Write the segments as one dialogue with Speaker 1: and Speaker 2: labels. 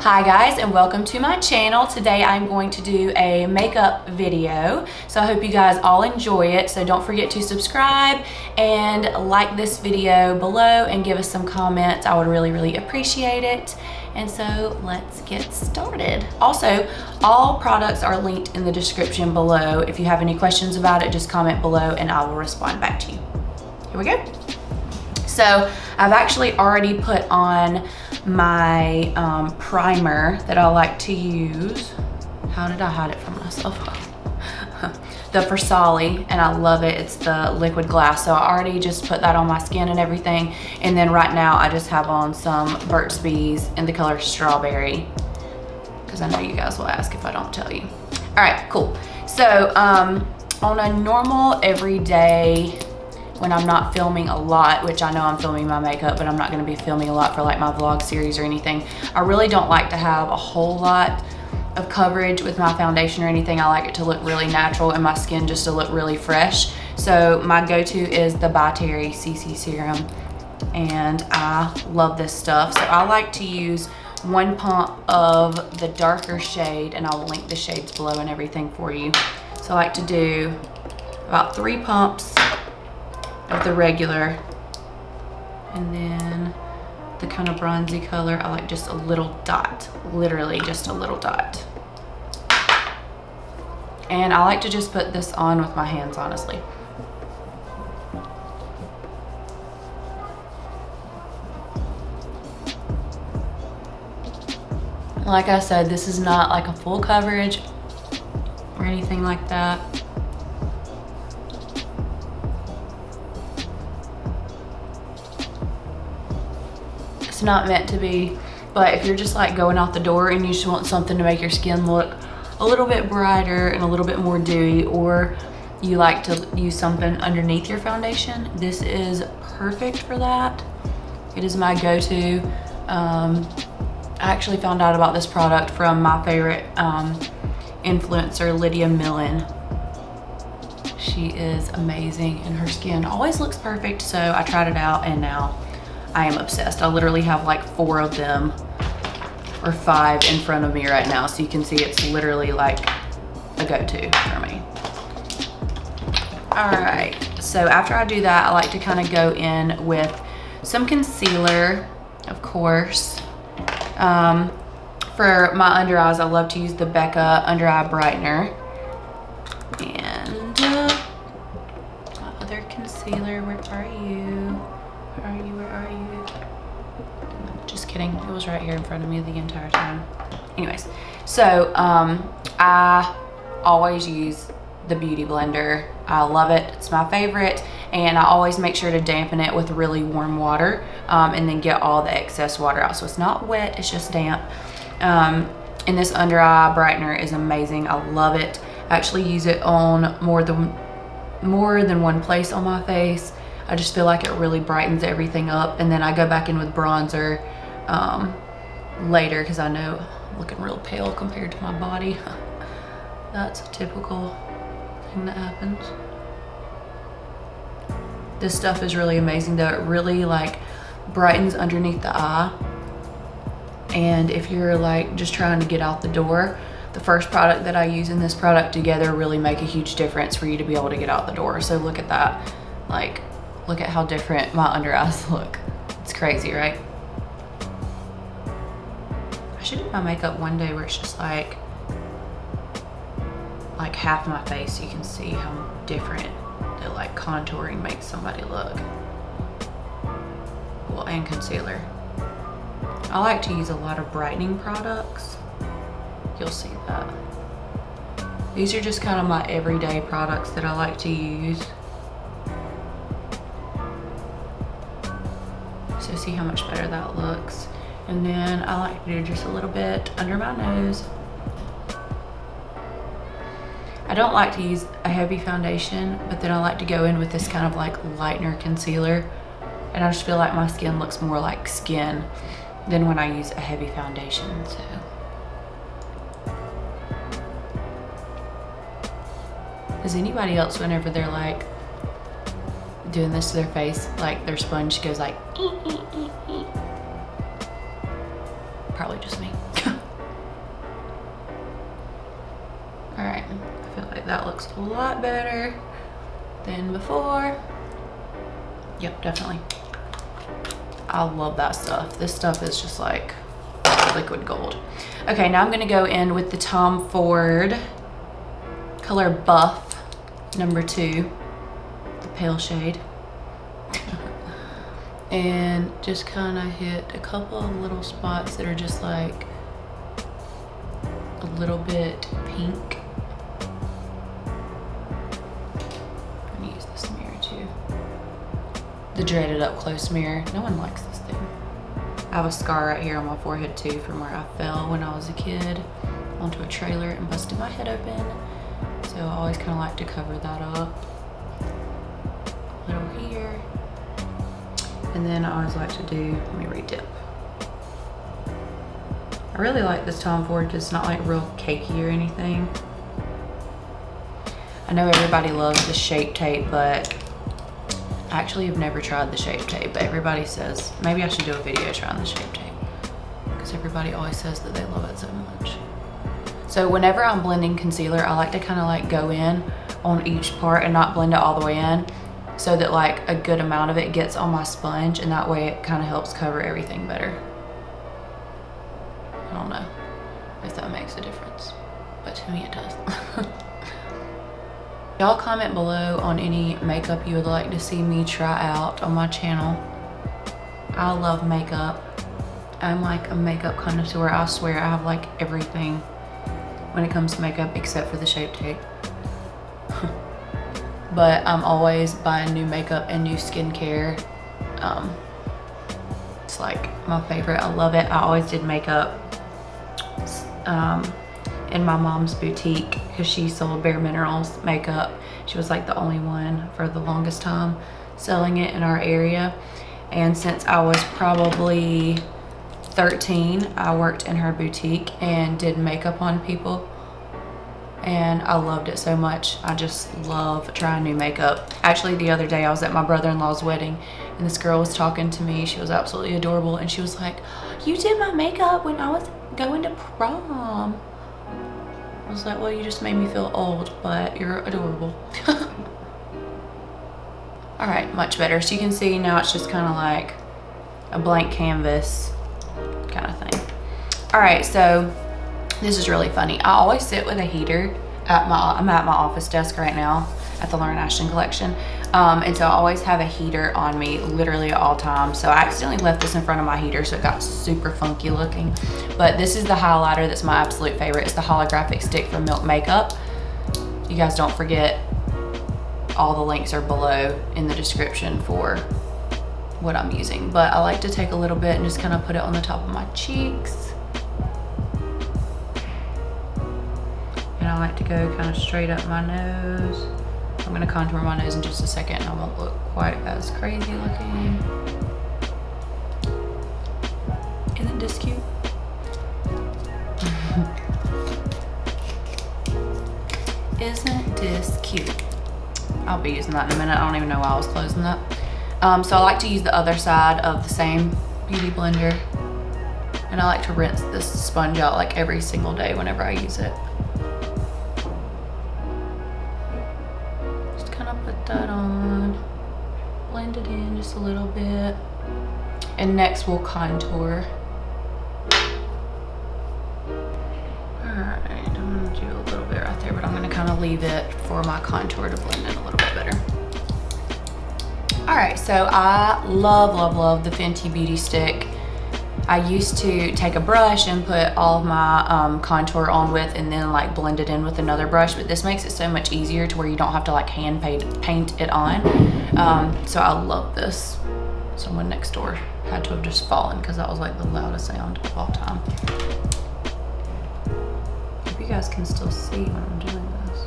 Speaker 1: Hi guys, and welcome to my channel. Today I'm going to do a makeup video, so I hope you guys all enjoy it. So don't forget to subscribe and like this video below and give us some comments. I would really appreciate it. And so let's get started. Also, all products are linked in the description below. If you have any questions about it, just comment below and I will respond back to you. Here we go. So I've actually already put on my primer that I like to use. How did I hide it from myself? The Versali, and I love it. It's the liquid glass. So I already just put that on my skin and everything. And then right now I just have on some Burt's Bees in the color Strawberry, because I know you guys will ask if I don't tell you. All right, cool. So on a normal everyday, when I'm not filming a lot, which I know I'm filming my makeup, but I'm not gonna be filming a lot for like my vlog series or anything. I really don't like to have a whole lot of coverage with my foundation or anything. I like it to look really natural and my skin just to look really fresh. So my go-to is the By Terry Cc Serum, and I love this stuff. So I like to use 1 pump of the darker shade, and I'll link the shades below and everything for you. So I like to do about 3 pumps of the regular, and then the kind of bronzy color, I like just a little dot, literally just a little dot. And I like to just put this on with my hands, honestly. Like I said, this is not like a full coverage or anything like that. It's not meant to be, but if you're just like going out the door and you just want something to make your skin look a little bit brighter and a little bit more dewy, or you like to use something underneath your foundation, this is perfect for that. It is my go-to. I actually found out about this product from my favorite influencer, Lydia Millen. She is amazing and her skin always looks perfect, so I tried it out and now I am obsessed. I literally have like 4 of them or 5 in front of me right now, so you can see it's literally like a go-to for me. All right, so after I do that, I like to kind of go in with some concealer, of course. For my under eyes, I love to use the Becca under eye brightener. And my other concealer, where are you? Where are you? Just kidding, it was right here in front of me the entire time. Anyways, so I always use the Beauty Blender. I love it, it's my favorite, and I always make sure to dampen it with really warm water and then get all the excess water out. So it's not wet, it's just damp. And this under eye brightener is amazing. I love it. I actually use it on more than one place on my face. I just feel like it really brightens everything up, and then I go back in with bronzer later, because I know I'm looking real pale compared to my body. That's a typical thing that happens. This stuff is really amazing though. It really like brightens underneath the eye, and if you're like just trying to get out the door, the first product that I use and this product together really make a huge difference for you to be able to get out the door. So look at that, like look at how different my under eyes look. It's crazy, right? I should do my makeup one day where it's just like half my face, so you can see how different the like contouring makes somebody look. Well, and concealer. I like to use a lot of brightening products. You'll see that. These are just kind of my everyday products that I like to use. So see how much better that looks. And then I like to do just a little bit under my nose. I don't like to use a heavy foundation, but then I like to go in with this kind of like lightener concealer. And I just feel like my skin looks more like skin than when I use a heavy foundation, so. Does anybody else, whenever they're like doing this to their face, like their sponge goes like, probably just me. that looks a lot better than before. Yep, definitely. I love that stuff. This stuff is just like liquid gold. Okay, now I'm gonna go in with the Tom Ford color Buff number 2, the pale shade. And just kind of hit a couple of little spots that are just like a little bit pink. I'm gonna use this mirror too. The dreaded up close mirror. No one likes this thing. I have a scar right here on my forehead too from where I fell when I was a kid onto a trailer and busted my head open. So I always kind of like to cover that up. A little here. And then I always like to do, let me re-dip. I really like this Tom Ford because it's not like real cakey or anything. I know everybody loves the Shape Tape, but I actually have never tried the Shape Tape, but everybody says, maybe I should do a video trying the Shape Tape because everybody always says that they love it so much. So whenever I'm blending concealer, I like to kind of like go in on each part and not blend it all the way in so that like a good amount of it gets on my sponge, and that way it kind of helps cover everything better. I don't know if that makes a difference, but to me it does. Y'all comment below on any makeup you would like to see me try out on my channel. I love makeup. I'm like a makeup connoisseur. I swear I have like everything when it comes to makeup except for the Shape Tape. But I'm always buying new makeup and new skincare. It's like my favorite. I love it. I always did makeup in my mom's boutique because she sold Bare Minerals makeup. She was like the only one for the longest time selling it in our area. And since I was probably 13, I worked in her boutique and did makeup on people. And I loved it so much. I just love trying new makeup. Actually, the other day I was at my brother-in-law's wedding and this girl was talking to me. She was absolutely adorable. And she was like, "You did my makeup when I was going to prom." I was like, well, you just made me feel old, but you're adorable. All right, much better. So you can see now it's just kind of like a blank canvas kind of thing. All right, so this is really funny. I always sit with a heater I'm at my office desk right now at the Lauren Ashtyn collection. And so I always have a heater on me literally at all times. So I accidentally left this in front of my heater, so it got super funky looking. But this is the highlighter that's my absolute favorite. It's the Holographic Stick from Milk Makeup. You guys don't forget, all the links are below in the description for what I'm using. But I like to take a little bit and just kind of put it on the top of my cheeks. And I like to go kind of straight up my nose. I'm gonna contour my nose in just a second and I won't look quite as crazy looking. Isn't this cute? Isn't this cute? I'll be using that in a minute. I don't even know why I was closing that. So I like to use the other side of the same beauty blender. And I like to rinse this sponge out like every single day whenever I use it. Put that on, blend it in just a little bit, and next we'll contour. Alright, I'm gonna do a little bit right there, but I'm gonna kind of leave it for my contour to blend in a little bit better. Alright, so I love the Fenty Beauty Stick. I used to take a brush and put all of my contour on with and then like blend it in with another brush, but this makes it so much easier to where you don't have to like hand paint it on. So I love this. Someone next door had to have just fallen because that was like the loudest sound of all time. Hope you guys can still see when I'm doing this.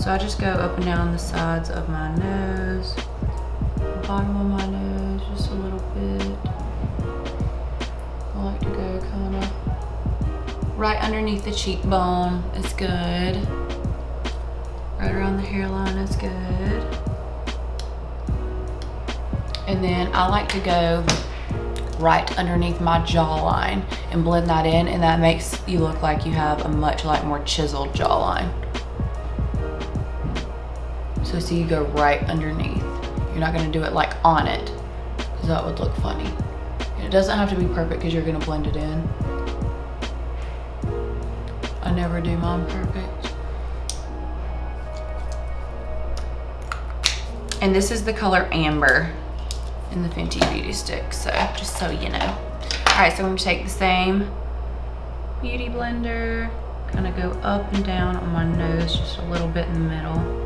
Speaker 1: So I just go up and down the sides of my nose, the bottom of my nose, just a little bit. I like to go kind of right underneath the cheekbone is good. Right around the hairline is good. And then I like to go right underneath my jawline and blend that in, and that makes you look like you have a much like more chiseled jawline. So see, you go right underneath. You're not gonna do it like on it, because that would look funny. It doesn't have to be perfect because you're gonna blend it in. I never do mine perfect. And this is the color Amber in the Fenty Beauty Stick, so just so you know. All right, so I'm gonna take the same beauty blender, kind of go up and down on my nose, just a little bit in the middle.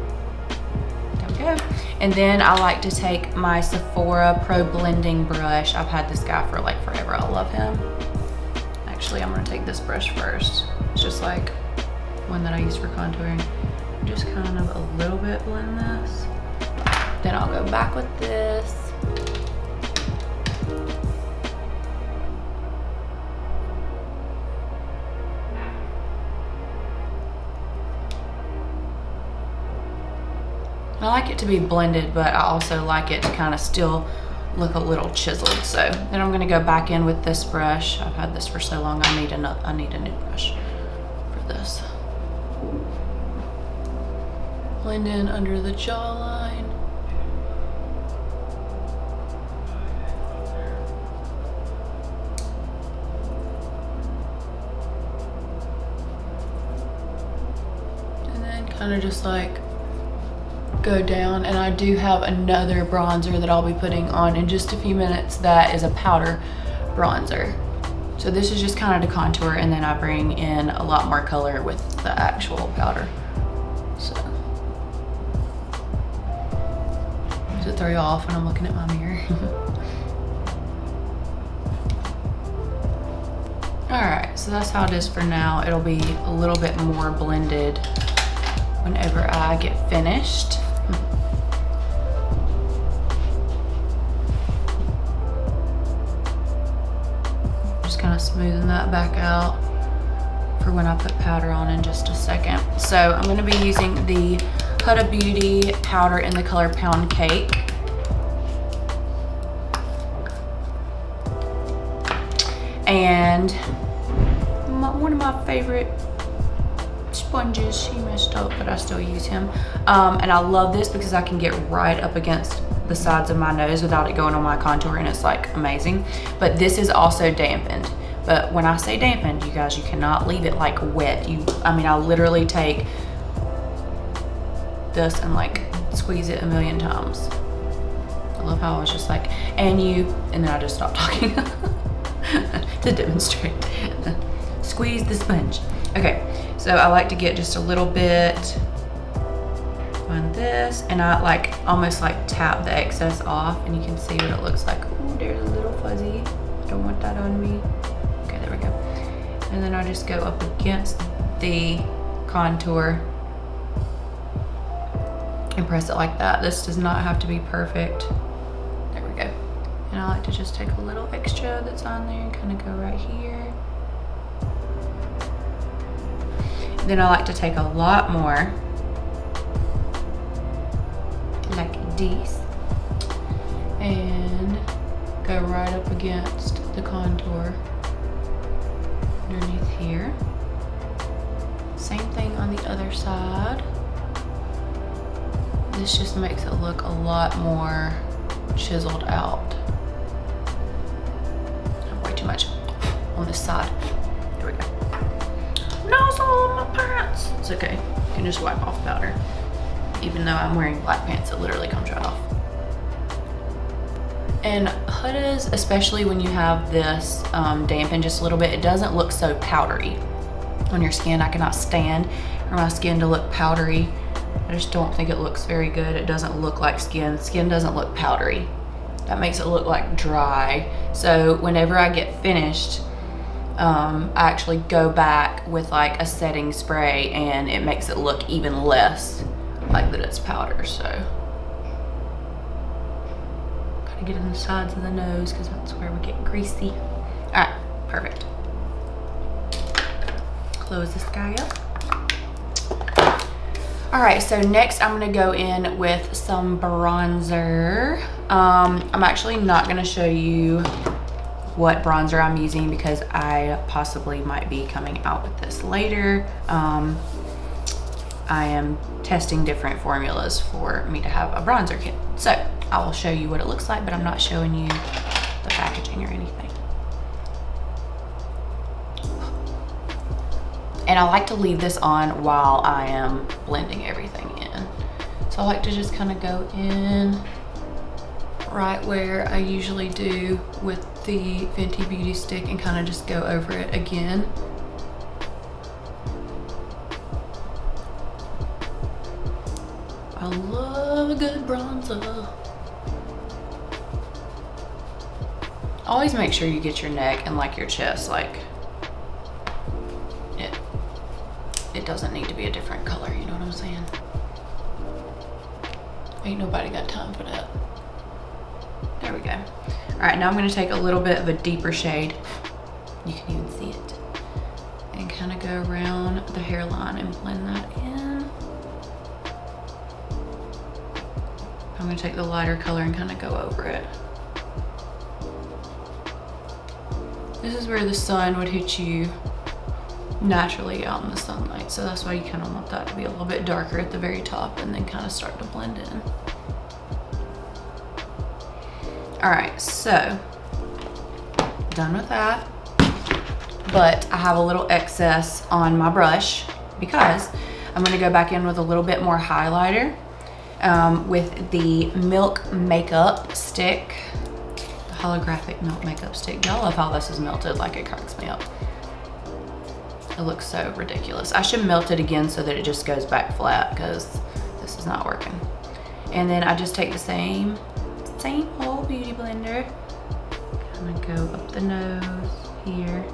Speaker 1: There we go. And then I like to take my Sephora Pro Blending Brush. I've had this guy for like forever, I love him. Actually, I'm gonna take this brush first. It's just like one that I use for contouring. Just kind of a little bit blend this. Then I'll go back with this. I like it to be blended, but I also like it to kind of still look a little chiseled. So then I'm gonna go back in with this brush. I've had this for so long, I need a new brush for this. Blend in under the jawline. And then kind of just like go down. And I do have another bronzer that I'll be putting on in just a few minutes that is a powder bronzer. So this is just kind of to contour, and then I bring in a lot more color with the actual powder. So does it throw you off when I'm looking at my mirror? All right, so that's how it is for now. It'll be a little bit more blended whenever I get finished. Just kind of smoothing that back out for when I put powder on in just a second. So I'm gonna be using the Huda Beauty powder in the color Pound Cake. And one of my favorite sponges, he messed up, but I still use him. And I love this because I can get right up against the sides of my nose without it going on my contour, and it's like amazing. But this is also dampened. But when I say dampened, you guys, you cannot leave it like wet. I mean, I literally take this and like squeeze it a million times. I love how I was just like, and then I just stopped talking to demonstrate. Squeeze the sponge. Okay, so I like to get just a little bit on this, and I like almost like tap the excess off, and you can see what it looks like. Ooh, there's a little fuzzy. Don't want that on me. Okay, there we go. And then I just go up against the contour and press it like that. This does not have to be perfect. There we go. And I like to just take a little extra that's on there and kind of go right here. Then I like to take a lot more, like this, and go right up against the contour underneath here. Same thing on the other side. This just makes it look a lot more chiseled out. Way too much on this side. There we go. Nozzle on my pants. It's okay. You can just wipe off powder. Even though I'm wearing black pants, it literally comes right off. And Huda's, especially when you have this dampened just a little bit, it doesn't look so powdery on your skin. I cannot stand for my skin to look powdery. I just don't think it looks very good. It doesn't look like skin. Skin doesn't look powdery. That makes it look like dry. So whenever I get finished, I actually go back with like a setting spray, and it makes it look even less like that it's powder. So gotta get in the sides of the nose because that's where we get greasy. All right, perfect. Close this guy up. All right, so next I'm gonna go in with some bronzer. I'm actually not gonna show you what bronzer I'm using because I possibly might be coming out with this later. I am testing different formulas for me to have a bronzer kit. So I will show you what it looks like, but I'm not showing you the packaging or anything. And I like to leave this on while I am blending everything in. So I like to just kind of go in right where I usually do with the Fenty Beauty Stick and kind of just go over it again. I love a good bronzer. Always make sure you get your neck and like your chest, like it doesn't need to be a different color, you know what I'm saying? Ain't nobody got time for that. There we go. All right, now I'm gonna take a little bit of a deeper shade. You can even see it. And kind of go around the hairline and blend that in. I'm gonna take the lighter color and kind of go over it. This is where the sun would hit you naturally out in the sunlight. So that's why you kind of want that to be a little bit darker at the very top and then kind of start to blend in. All right, so done with that. But I have a little excess on my brush because I'm gonna go back in with a little bit more highlighter with the Milk Makeup Stick, the Holographic Milk Makeup Stick. Y'all love how this is melted, like it cracks me up. It looks so ridiculous. I should melt it again so that it just goes back flat because this is not working. And then I just take the same old beauty blender, kind of go up the nose here.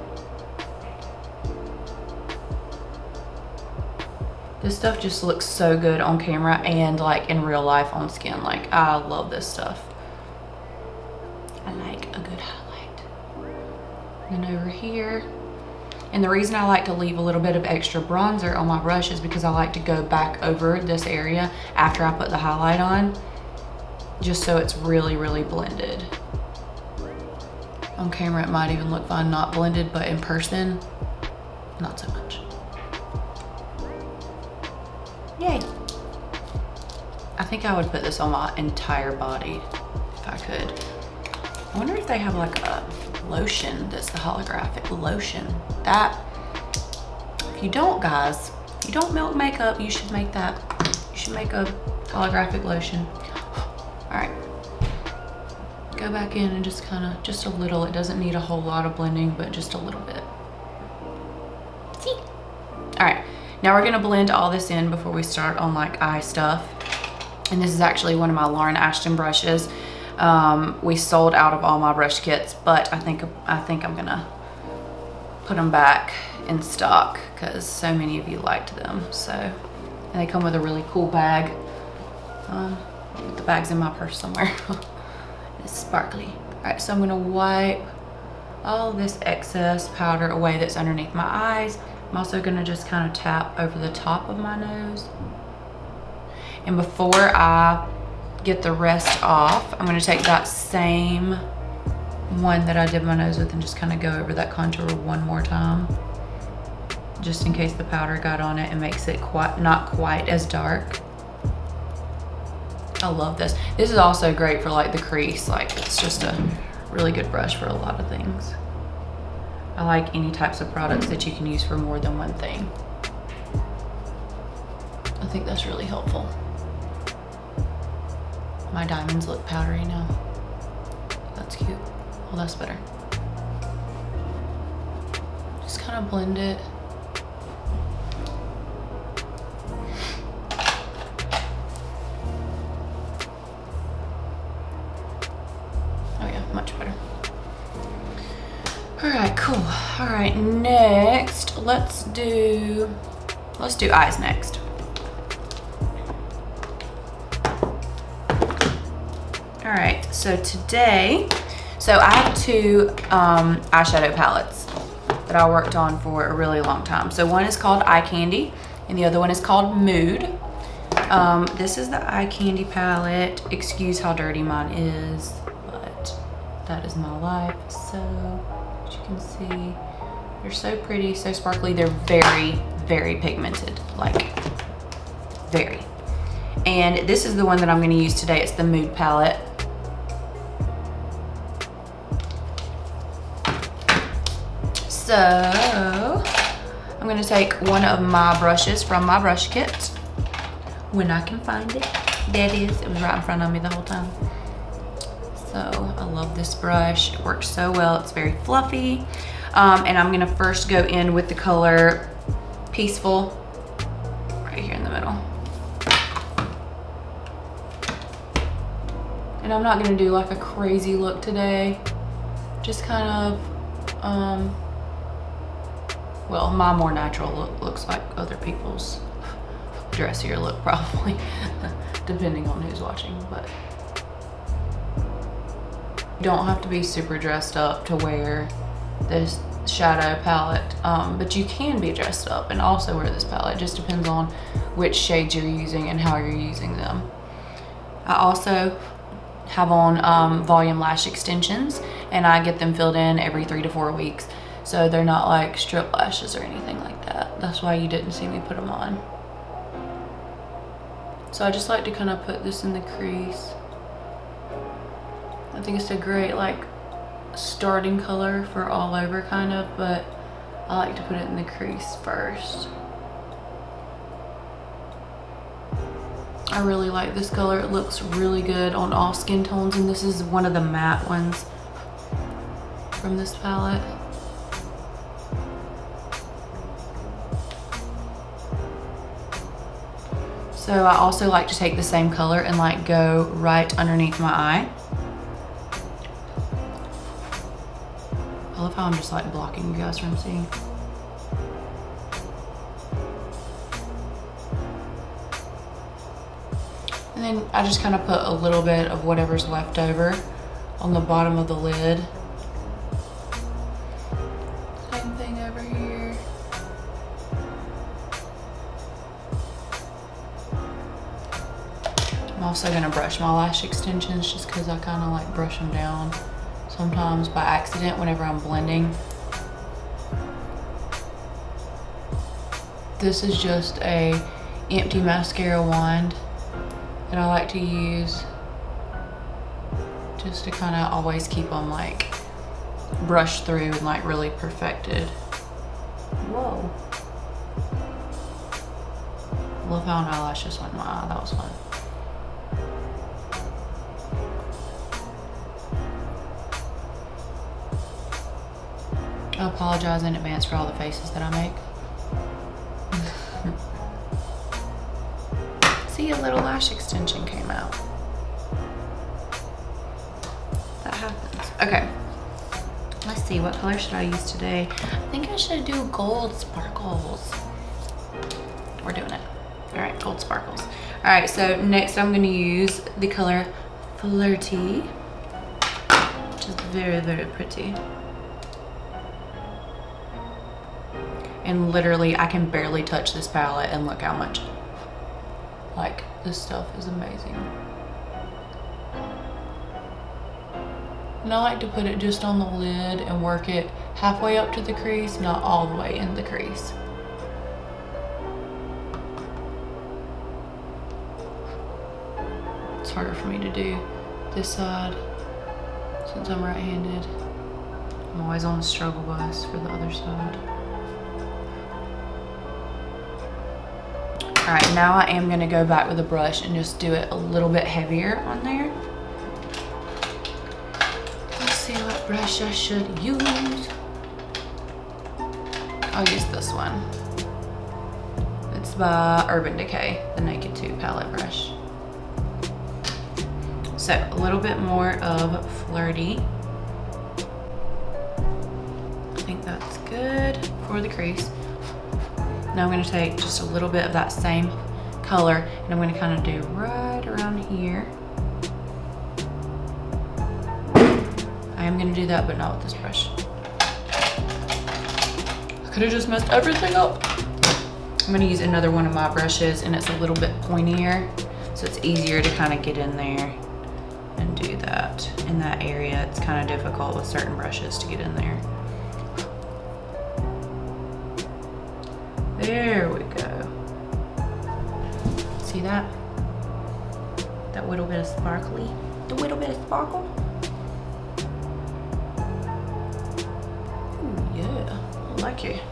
Speaker 1: This stuff just looks so good on camera and like in real life on skin. Like I love this stuff. I like a good highlight. And then over here. And the reason I like to leave a little bit of extra bronzer on my brush is because I like to go back over this area after I put the highlight on, just so it's really, really blended. On camera it might even look fine not blended, but in person, not so much. Yay. I think I would put this on my entire body if I could. I wonder if they have like a lotion that's the holographic lotion. That, if you don't, guys, if you don't milk makeup, you should make that. You should make a holographic lotion. All right, go back in and just kind of, just a little. It doesn't need a whole lot of blending, but just a little bit. See? All right, now we're gonna blend all this in before we start on like eye stuff. And this is actually one of my Lauren Ashtyn brushes. We sold out of all my brush kits, but I think I'm gonna put them back in stock because so many of you liked them. So, and they come with a really cool bag. The bag's in my purse somewhere. It's sparkly. All right, so I'm gonna wipe all this excess powder away that's underneath my eyes. I'm also gonna just kind of tap over the top of my nose. And before I get the rest off, I'm gonna take that same one that I did my nose with and just kind of go over that contour one more time, just in case the powder got on it and makes it not quite as dark. I love this. This is also great for like the crease. Like it's just a really good brush for a lot of things. I like any types of products that you can use for more than one thing. I think that's really helpful. My diamonds look powdery now. That's cute. Well, that's better. Just kind of blend it. Oh yeah, much better. All right, cool. All right, next, let's do eyes next. All right, so today, I have two eyeshadow palettes that I worked on for a really long time. So one is called Eye Candy and the other one is called Mood. This is the Eye Candy palette. Excuse how dirty mine is, but that is my life. So as you can see, they're so pretty, so sparkly. They're very, very pigmented. Like very. And this is the one that I'm gonna use today. It's the Mood palette. So I'm gonna take one of my brushes from my brush kit, when I can find it. That is, it was right in front of me the whole time. So I love this brush. It works so well. It's very fluffy. And I'm gonna first go in with the color Peaceful, right here in the middle. And I'm not gonna do like a crazy look today. Just kind of, well, my more natural look looks like other people's dressier look probably, depending on who's watching, but you don't have to be super dressed up to wear this shadow palette, but you can be dressed up and also wear this palette. It just depends on which shades you're using and how you're using them. I also have on volume lash extensions, and I get them filled in every 3 to 4 weeks, so they're not like strip lashes or anything like that. That's why you didn't see me put them on. So I just like to kind of put this in the crease. I think it's a great like starting color for all over kind of, but I like to put it in the crease first. I really like this color. It looks really good on all skin tones, and this is one of the matte ones from this palette. So I also like to take the same color and like go right underneath my eye. I love how I'm just like blocking you guys from seeing. And then I just kind of put a little bit of whatever's left over on the bottom of the lid. Same thing over here. I'm also gonna brush my lash extensions just because I kind of like brush them down sometimes by accident whenever I'm blending. This is just a empty mascara wand that I like to use just to kind of always keep them like brushed through and like really perfected. Whoa. Love how an eyelash just went in my eye. That was fun. I apologize in advance for all the faces that I make. See, a little lash extension came out. That happens. Okay. Let's see, what color should I use today? I think I should do gold sparkles. We're doing it. All right, gold sparkles. All right, so next I'm gonna use the color Flirty, which is very, very pretty. And literally, I can barely touch this palette and look how much, like, this stuff is amazing. And I like to put it just on the lid and work it halfway up to the crease, not all the way in the crease. It's harder for me to do this side since I'm right-handed. I'm always on the struggle bus for the other side. All right, now I am gonna go back with a brush and just do it a little bit heavier on there. Let's see what brush I should use. I'll use this one. It's by Urban Decay, the Naked 2 palette brush. So a little bit more of Flirty. I think that's good for the crease. Now I'm going to take just a little bit of that same color and I'm going to kind of do right around here. I am going to do that, but not with this brush. I could have just messed everything up. I'm going to use another one of my brushes, and it's a little bit pointier, so it's easier to kind of get in there and do that. In that area, it's kind of difficult with certain brushes to get in there. There we go. See see that? That little bit of sparkly, the little bit of sparkle. Ooh, yeah, I like it.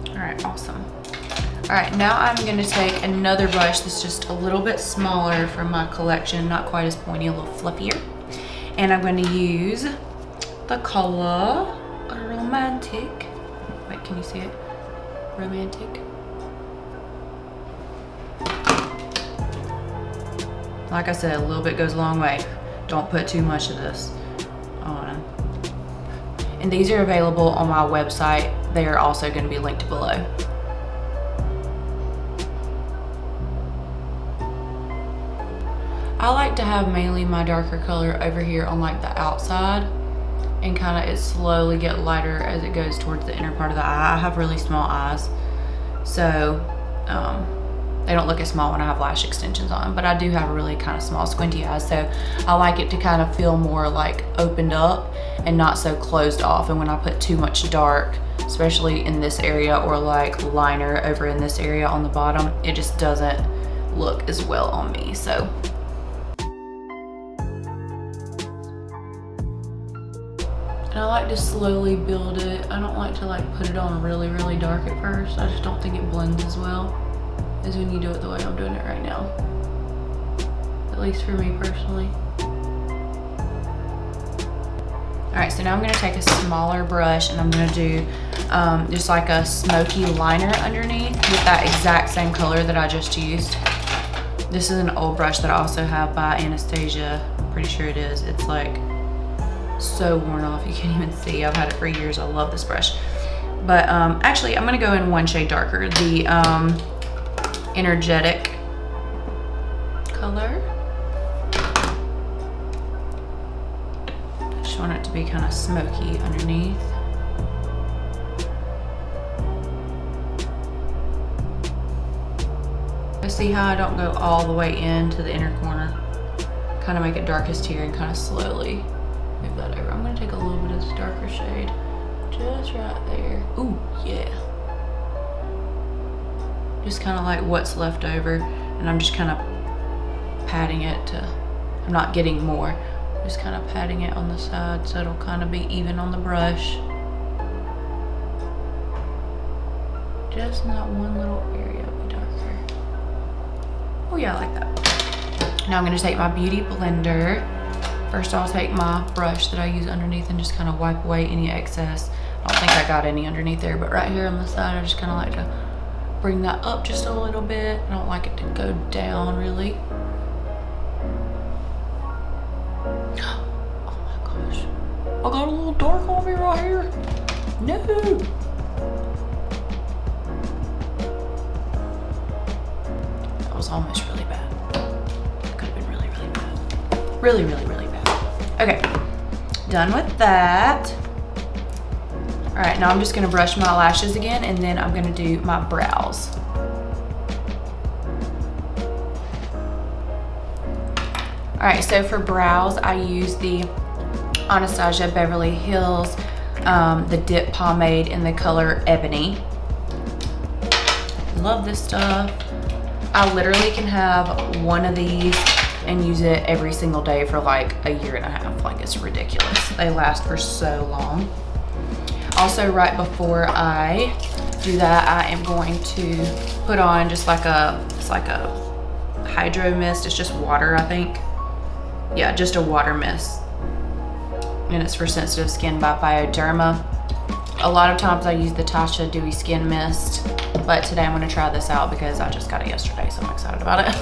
Speaker 1: All right, awesome. All right, now I'm gonna take another brush that's just a little bit smaller from my collection, not quite as pointy, a little fluffier. And I'm gonna use the color Romantic. Wait, can you see it? Romantic. Like I said, a little bit goes a long way. Don't put too much of this on. And these are available on my website. They are also going to be linked below. I like to have mainly my darker color over here on like the outside, and kind of it slowly get lighter as it goes towards the inner part of the eye. I have really small eyes, so they don't look as small when I have lash extensions on, but I do have really kind of small squinty eyes, so I like it to kind of feel more like opened up and not so closed off. And when I put too much dark, especially in this area, or like liner over in this area on the bottom, it just doesn't look as well on me. So and I like to slowly build it. I don't like to like put it on really, really dark at first. I just don't think it blends as well as when you do it the way I'm doing it right now. At least for me personally. All right, so now I'm gonna take a smaller brush and I'm gonna do just like a smoky liner underneath with that exact same color that I just used. This is an old brush that I also have by Anastasia. I'm pretty sure it is. It's like so worn off, you can't even see. I've had it for years. I love this brush. But actually, I'm gonna go in one shade darker, the Energetic color. I just want it to be kind of smoky underneath. See how I don't go all the way into the inner corner? Kind of make it darkest here and kind of slowly move that over. I'm gonna take a little bit of this darker shade just right there. Ooh, yeah. Just kind of like what's left over, and I'm just kind of patting it to, I'm not getting more, just kind of patting it on the side so it'll kind of be even on the brush. Just in that one little area be darker. Oh yeah, I like that. Now I'm gonna take my Beauty Blender. First I'll take my brush that I use underneath and just kind of wipe away any excess. I don't think I got any underneath there, but right here on the side I just kind of like to bring that up just a little bit. I don't like it to go down really. Oh my gosh. I got a little dark on me right here. No. That was almost really bad. That could have been really, really bad. Really, really, really bad. Okay, done with that. All right, now I'm just gonna brush my lashes again, and then I'm gonna do my brows. All right, so for brows, I use the Anastasia Beverly Hills, the dip pomade in the color Ebony. Love this stuff. I literally can have one of these and use it every single day for like a year and a half. Like, it's ridiculous. They last for so long. Also, right before I do that, I am going to put on just like it's like a hydro mist. It's just water, I think. Yeah, just a water mist. And it's for sensitive skin by Bioderma. A lot of times I use the Tasha Dewy Skin Mist, but today I'm gonna try this out because I just got it yesterday, so I'm excited about it.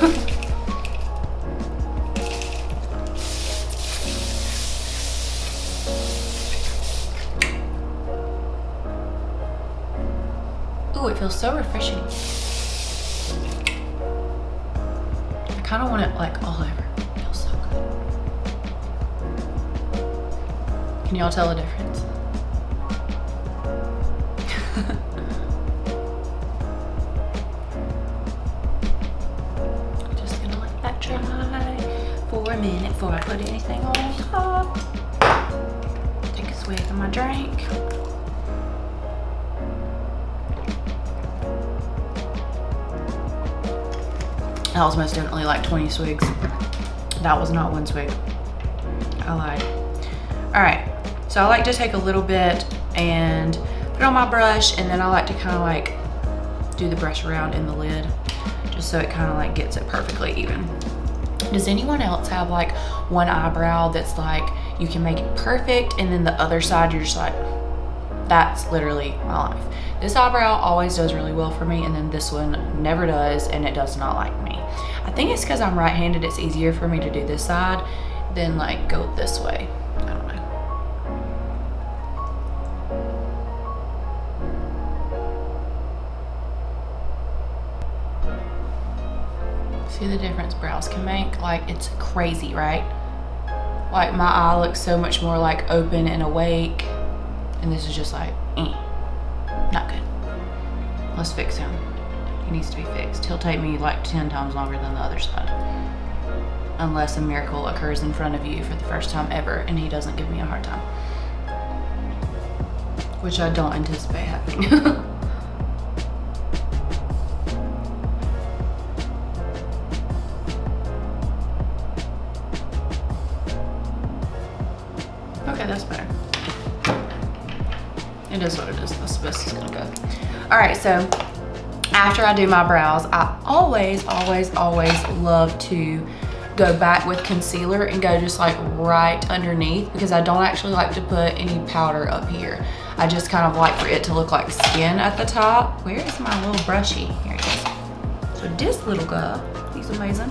Speaker 1: Ooh, it feels so refreshing. I kind of want it like all over. It feels so good. Can y'all tell the difference? Just gonna let that dry for a minute before I put anything on top. Take a swig of my drink. That was most definitely like 20 swigs. That was not one swig. I lied. All right, so I like to take a little bit and put it on my brush, and then I like to kind of like do the brush around in the lid just so it kind of like gets it perfectly even. Does anyone else have like one eyebrow that's like you can make it perfect, and then the other side you're just like, that's literally my life. This eyebrow always does really well for me, and then this one never does, and it does not like me. I think it's because I'm right-handed. It's easier for me to do this side than like go this way. I don't know. See the difference brows can make? Like, it's crazy, right? Like, my eye looks so much more like open and awake, and this is just like, not good. Let's fix him. He needs to be fixed. He'll take me like 10 times longer than the other side. Unless a miracle occurs in front of you for the first time ever and he doesn't give me a hard time. Which I don't anticipate happening. Okay, that's better. It is what it is. That's the best it's gonna go. All right, so after I do my brows, I always love to go back with concealer and go just like right underneath, because I don't actually like to put any powder up here. I just kind of like for it to look like skin at the top. Where is my little brushy? Here it is. So this little guy, he's amazing.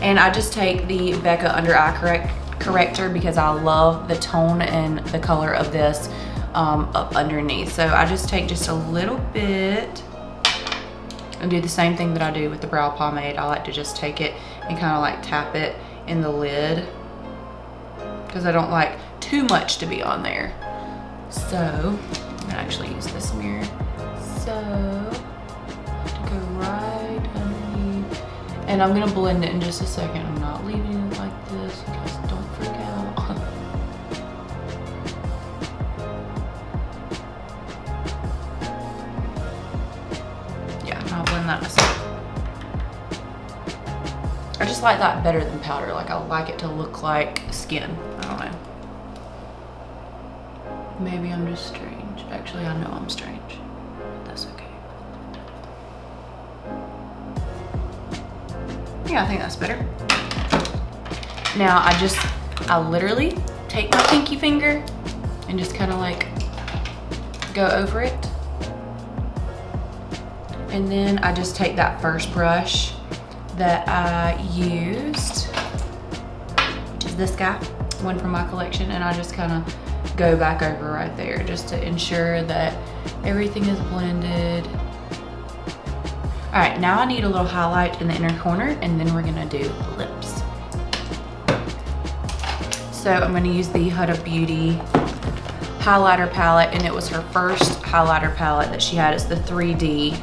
Speaker 1: And I just take the Becca Under Eye Corrector because I love the tone and the color of this up underneath. So I just take just a little bit and do the same thing that I do with the brow pomade. I like to just take it and kind of like tap it in the lid because I don't like too much to be on there. So I'm gonna actually use this mirror. So to go right underneath, and I'm gonna blend it in just a second. I'm not leaving it like this because don't freak out. I'll blend that in a second. I just like that better than powder. Like, I like it to look like skin. I don't know. Maybe I'm just strange. Actually, I know I'm strange. But that's okay. Yeah, I think that's better. Now, I literally take my pinky finger and just kind of like go over it. And then I just take that first brush that I used, which is this guy, one from my collection, and I just kind of go back over right there just to ensure that everything is blended. All right, now I need a little highlight in the inner corner, and then we're gonna do lips. So I'm gonna use the Huda Beauty highlighter palette, and it was her first highlighter palette that she had. It's the 3D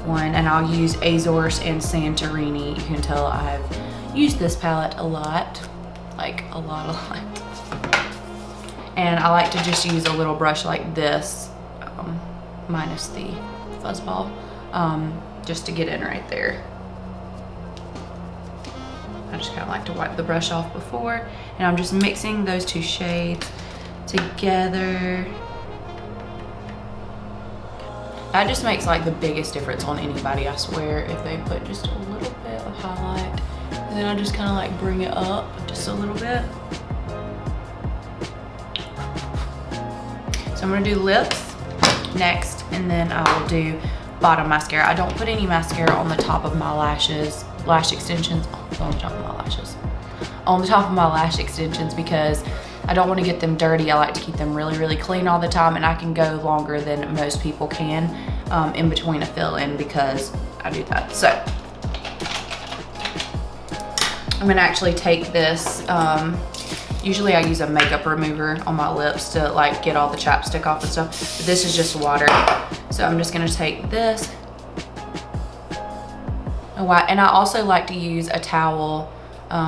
Speaker 1: one, and I'll use Azores and Santorini. You can tell I've used this palette a lot, like a lot. And I like to just use a little brush like this, minus the fuzzball, just to get in right there. I just kind of like to wipe the brush off before, and I'm just mixing those two shades together. That just makes like the biggest difference on anybody, I swear, if they put just a little bit of highlight. And then I just kind of like bring it up just a little bit. So I'm gonna do lips next, and then I will do bottom mascara. I don't put any mascara on the top of my lashes, lash extensions, on the top of my lashes. On the top of my lash extensions because I don't want to get them dirty. I like to keep them really clean all the time, and I can go longer than most people can in between a fill-in because I do that. So I'm gonna actually take this, usually I use a makeup remover on my lips to like get all the chapstick off and stuff, but this is just water. So I'm just gonna take this and I also like to use a towel.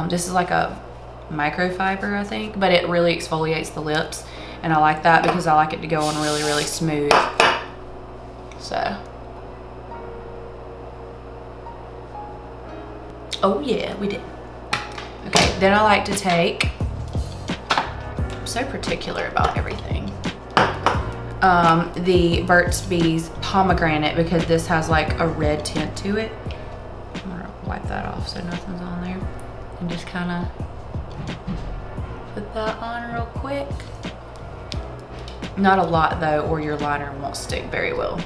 Speaker 1: This is like a microfiber, I think, but it really exfoliates the lips, and I like that because I like it to go on really smooth. So Oh yeah, we did. Okay, then I like to take, I'm so particular about everything, the Burt's Bees pomegranate, because this has like a red tint to it. I'm gonna wipe that off so nothing's on there. And just kind of put that on real quick. Not a lot though, or your liner won't stick very well.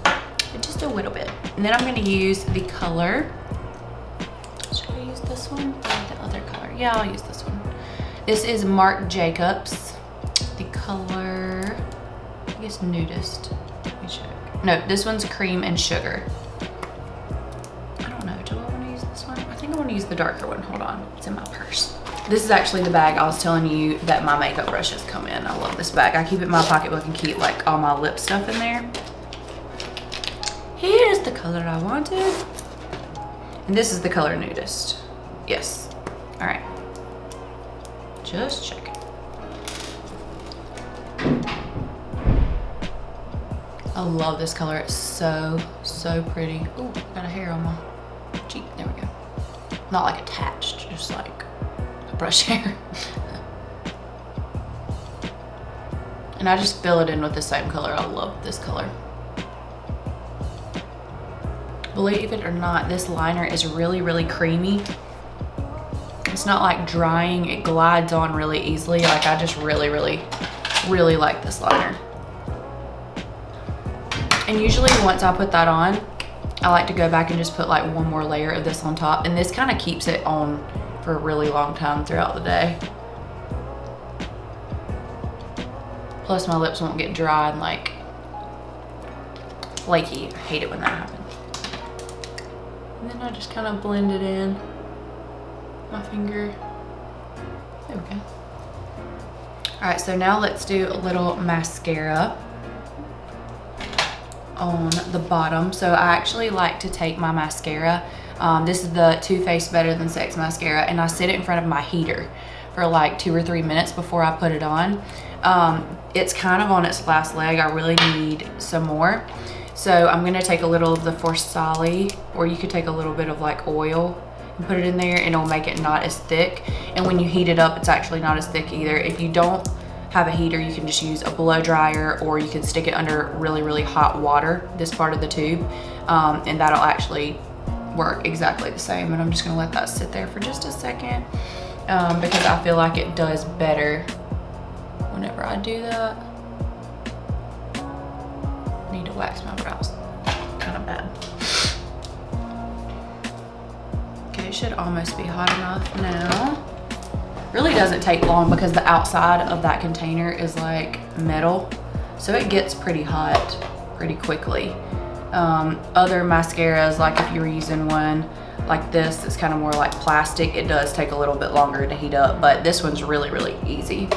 Speaker 1: But just a little bit. And then I'm gonna use the color. Should I use this one or the other color? Yeah, I'll use this one. This is Marc Jacobs. The color, I guess Nudist. Let me check. No, this one's Cream and Sugar. I don't know, do I want to use this one? I think I want to use the darker one. Hold on, it's in my purse. This is actually the bag I was telling you that my makeup brushes come in. I love this bag. I keep it in my pocketbook and keep like all my lip stuff in there. Here's the color I wanted. And this is the color Nudist. Yes. All right. Just checking. I love this color. It's so, so pretty. Ooh, got a hair on my cheek. There we go. Not like attached, just like a brush hair. And I just fill it in with the same color. I love this color. Believe it or not, this liner is really, really creamy. It's not like drying. It glides on really easily. Like I just really, really, really like this liner. And usually once I put that on, I like to go back and just put like one more layer of this on top. And this kind of keeps it on for a really long time throughout the day. Plus my lips won't get dry and like flaky. I hate it when that happens. And then I just kind of blend it in my finger. There we go. All right, so now let's do a little mascara on the bottom. So I actually like to take my mascara. This is the Too Faced Better Than Sex mascara, and I sit it in front of my heater for like 2 or 3 minutes before I put it on. It's kind of on its last leg. I really need some more. So I'm gonna take a little of the Forsali, or you could take a little bit of like oil and put it in there, and it'll make it not as thick. And when you heat it up, it's actually not as thick either. If you don't have a heater, you can just use a blow dryer, or you can stick it under really, really hot water, this part of the tube, and that'll actually work exactly the same. And I'm just gonna let that sit there for just a second, because I feel like it does better whenever I do that. I need to wax my brows, kind of bad. Okay, it should almost be hot enough now. Really doesn't take long because the outside of that container is like metal, so it gets pretty hot pretty quickly. Other mascaras, like if you were using one like this, it's kind of more like plastic, it does take a little bit longer to heat up, but this one's really, really easy.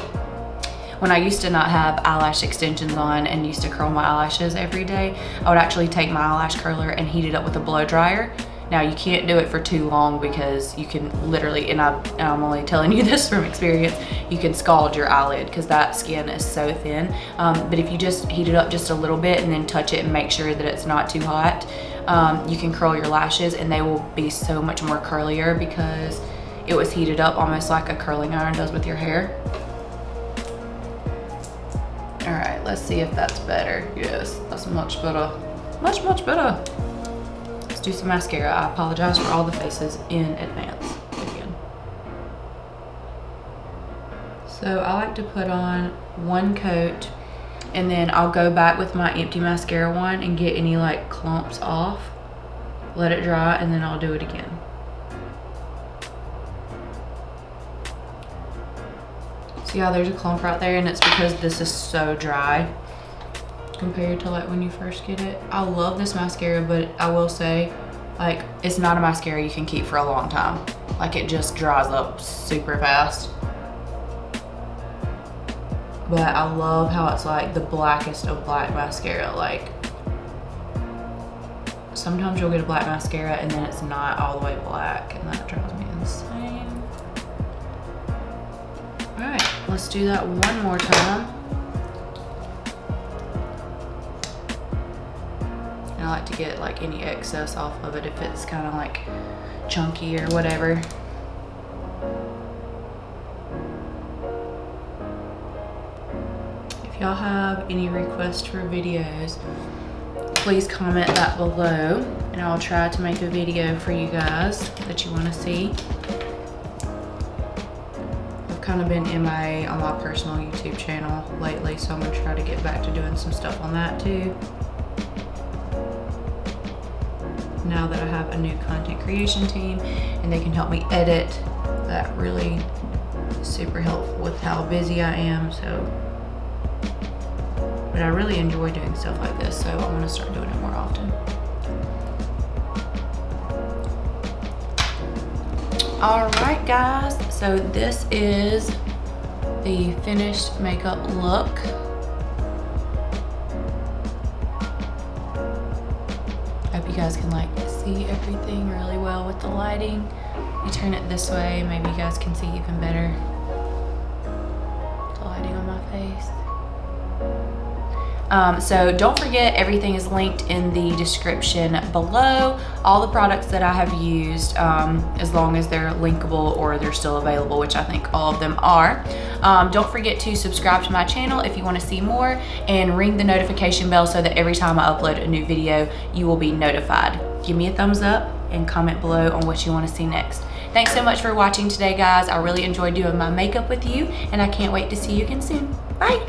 Speaker 1: When I used to not have eyelash extensions on and used to curl my eyelashes every day, I would actually take my eyelash curler and heat it up with a blow dryer. Now you can't do it for too long because you can literally, and I'm only telling you this from experience, you can scald your eyelid because that skin is so thin. But if you just heat it up just a little bit and then touch it and make sure that it's not too hot, you can curl your lashes and they will be so much more curlier because it was heated up almost like a curling iron does with your hair. All right, let's see if that's better. Yes, that's much better. Much, much better. Let's do some mascara. I apologize for all the faces in advance again. So I like to put on one coat and then I'll go back with my empty mascara wand and get any like clumps off, let it dry, and then I'll do it again. See how there's a clump right there, and it's because this is so dry compared to like when you first get it. I love this mascara, but I will say, like, it's not a mascara you can keep for a long time. Like, it just dries up super fast. But I love how it's like the blackest of black mascara. Like, sometimes you'll get a black mascara and then it's not all the way black, and that drives me insane. All right, let's do that one more time. And I like to get like any excess off of it if it's kind of like chunky or whatever. If y'all have any requests for videos, please comment that below and I'll try to make a video for you guys that you want to see. I've kind of been MIA on my personal YouTube channel lately, so I'm going to try to get back to doing some stuff on that too. Now that I have a new content creation team and they can help me edit, that really is super helpful with how busy I am. But I really enjoy doing stuff like this, so I want to start doing it more often. All right, guys, so this is the finished makeup look. I hope you guys can like see everything really well with the lighting. You turn it this way, maybe you guys can see even better the lighting on my face. So don't forget, everything is linked in the description below. All the products that I have used, as long as they're linkable or they're still available, which I think all of them are. Don't forget to subscribe to my channel if you want to see more, and ring the notification bell so that every time I upload a new video, you will be notified. Give me a thumbs up and comment below on what you want to see next. Thanks so much for watching today, guys. I really enjoyed doing my makeup with you, and I can't wait to see you again soon. Bye.